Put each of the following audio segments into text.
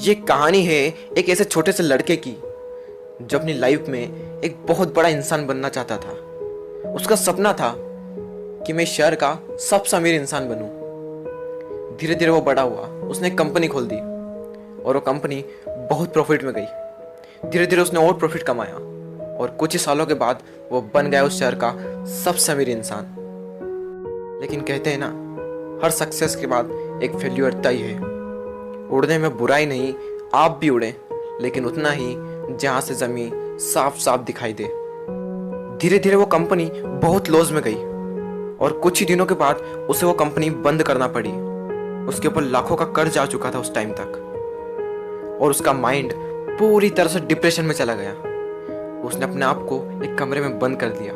ये कहानी है एक ऐसे छोटे से लड़के की जो अपनी लाइफ में एक बहुत बड़ा इंसान बनना चाहता था। उसका सपना था कि मैं शहर का सबसे अमीर इंसान बनूं। धीरे धीरे वो बड़ा हुआ, उसने एक कंपनी खोल दी और वो कंपनी बहुत प्रॉफिट में गई। धीरे धीरे उसने और प्रॉफिट कमाया और कुछ ही सालों के बाद वो बन गया उस शहर का सबसे अमीर इंसान। लेकिन कहते हैं ना, हर सक्सेस के बाद एक फेल्यूर तय है। उड़ने में बुराई नहीं, आप भी उड़े, लेकिन उतना ही जहां से जमीन साफ साफ दिखाई दे। धीरे धीरे वो कंपनी बहुत लॉस में गई और कुछ ही दिनों के बाद उसे वो कंपनी बंद करना पड़ी। उसके ऊपर लाखों का कर्ज आ चुका था उस टाइम तक और उसका माइंड पूरी तरह से डिप्रेशन में चला गया। उसने अपने आप को एक कमरे में बंद कर दिया।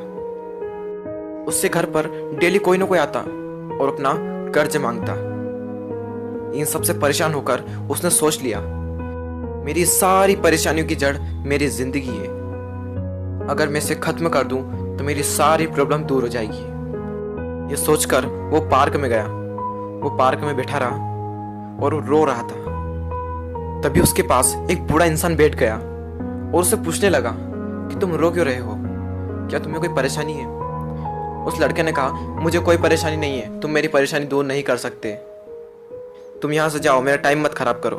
उससे घर पर डेली कोई ना कोई आता और अपना कर्ज मांगता। इन सबसे परेशान होकर उसने सोच लिया, मेरी सारी परेशानियों की जड़ मेरी जिंदगी है। अगर मैं इसे खत्म कर दूं तो मेरी सारी प्रॉब्लम दूर हो जाएगी। ये सोचकर वो पार्क में गया। वो पार्क में बैठा रहा और वो रो रहा था। तभी उसके पास एक बूढ़ा इंसान बैठ गया और उससे पूछने लगा कि तुम रो क्यों रहे हो, क्या तुम्हें कोई परेशानी है? उस लड़के ने कहा, मुझे कोई परेशानी नहीं है, तुम मेरी परेशानी दूर नहीं कर सकते, तुम यहां से जाओ, मेरा टाइम मत खराब करो।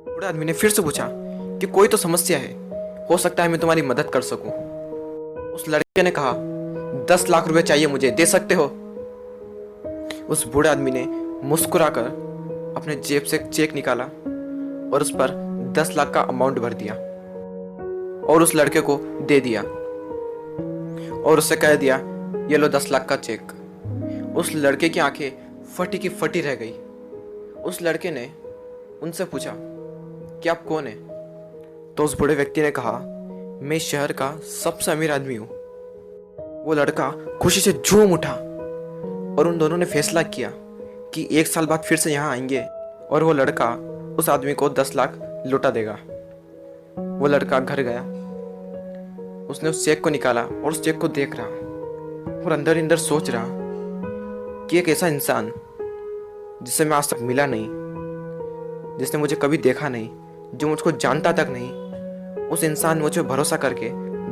बूढ़े आदमी ने फिर से पूछा कि कोई तो समस्या है, हो सकता है मैं तुम्हारी मदद कर सकूं। उस लड़के ने कहा, 10 लाख रुपए चाहिए मुझे, दे सकते हो? उस बूढ़े आदमी ने मुस्कुराकर अपने जेब से एक चेक निकाला और उस पर 10 लाख का अमाउंट भर दिया और उस लड़के को दे दिया और उससे कह दिया, ये लो 10 लाख का चेक। उस लड़के की आंखें फटी की फटी रह गई। उस लड़के ने उनसे पूछा कि आप कौन है? तो उस बूढ़े व्यक्ति ने कहा, मैं शहर का सबसे अमीर आदमी हूं। वो लड़का खुशी से झूम उठा और उन दोनों ने फैसला किया कि 1 साल बाद फिर से यहाँ आएंगे और वो लड़का उस आदमी को 10 लाख लौटा देगा। वो लड़का घर गया, उसने उस चेक को निकाला और उस चेक को देख रहा और अंदर अंदर सोच रहा कि एक ऐसा इंसान जिससे मैं आज तक मिला नहीं, जिसने मुझे कभी देखा नहीं, जो मुझको जानता तक नहीं, उस इंसान ने मुझे भरोसा करके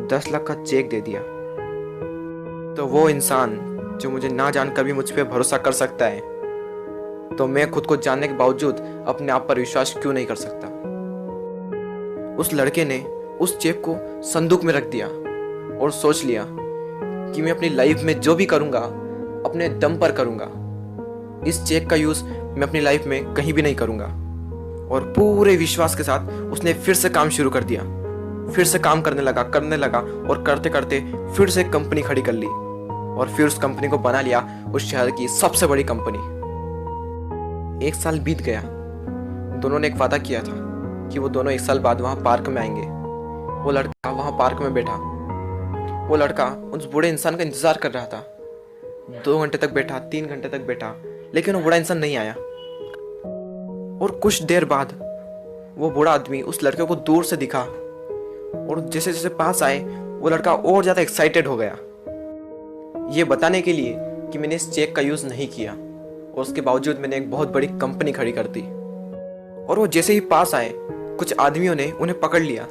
10 लाख का चेक दे दिया। तो वो इंसान जो मुझे ना जानकर भी मुझ पर भरोसा कर सकता है, तो मैं खुद को जानने के बावजूद अपने आप पर विश्वास क्यों नहीं कर सकता? उस लड़के ने उस चेक को संदूक में रख दिया और सोच लिया कि मैं अपनी लाइफ में जो भी करूंगा अपने दम पर करूंगा। इस चेक का यूज मैं अपनी लाइफ में कहीं भी नहीं करूंगा। और पूरे विश्वास के साथ उसने फिर से काम शुरू कर दिया। फिर से काम करने लगा और करते करते फिर से एक कंपनी खड़ी कर ली और फिर उस कंपनी को बना लिया उस शहर की सबसे बड़ी कंपनी। 1 साल बीत गया। दोनों ने एक वादा किया था कि वो दोनों 1 साल बाद वहां पार्क में आएंगे। वो लड़का वहां पार्क में बैठा। वो लड़का उस बूढ़े इंसान का इंतजार कर रहा था। 2 घंटे तक बैठा, 3 घंटे तक बैठा, लेकिन वो बूढ़ा इंसान नहीं आया। और कुछ देर बाद वो बूढ़ा आदमी उस लड़के को दूर से दिखा और जैसे जैसे पास आए वो लड़का और ज्यादा एक्साइटेड हो गया, ये बताने के लिए कि मैंने इस चेक का यूज नहीं किया और उसके बावजूद मैंने एक बहुत बड़ी कंपनी खड़ी कर दी। और वो जैसे ही पास आए, कुछ आदमियों ने उन्हें पकड़ लिया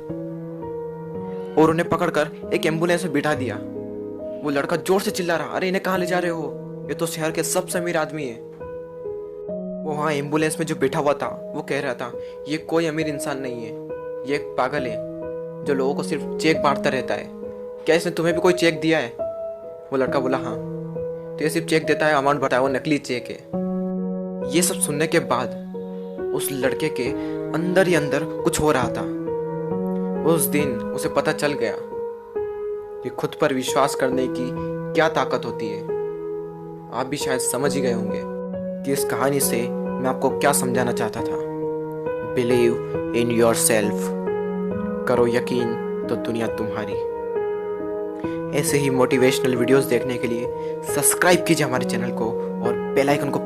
और उन्हें पकड़कर एक एम्बुलेंस में बिठा दिया। वो लड़का जोर से चिल्ला रहा, अरे इन्हें कहाँ ले जा रहे हो, ये तो शहर के सबसे अमीर आदमी है। वो वहाँ एम्बुलेंस में जो बैठा हुआ था वो कह रहा था, ये कोई अमीर इंसान नहीं है, ये एक पागल है जो लोगों को सिर्फ चेक बांटता रहता है। क्या इसने तुम्हें भी कोई चेक दिया है? वो लड़का बोला, हाँ। तो ये सिर्फ चेक देता है, अमाउंट बताया, वो नकली चेक है। ये सब सुनने के बाद उस लड़के के अंदर ही अंदर कुछ हो रहा था। उस दिन उसे पता चल गया कि खुद पर विश्वास करने की क्या ताकत होती है। आप भी शायद समझ ही गए होंगे कि इस कहानी से मैं आपको क्या समझाना चाहता था। बिलीव इन योर सेल्फ, करो यकीन तो दुनिया तुम्हारी। ऐसे ही मोटिवेशनल वीडियोस देखने के लिए सब्सक्राइब कीजिए हमारे चैनल को और बेल आइकन को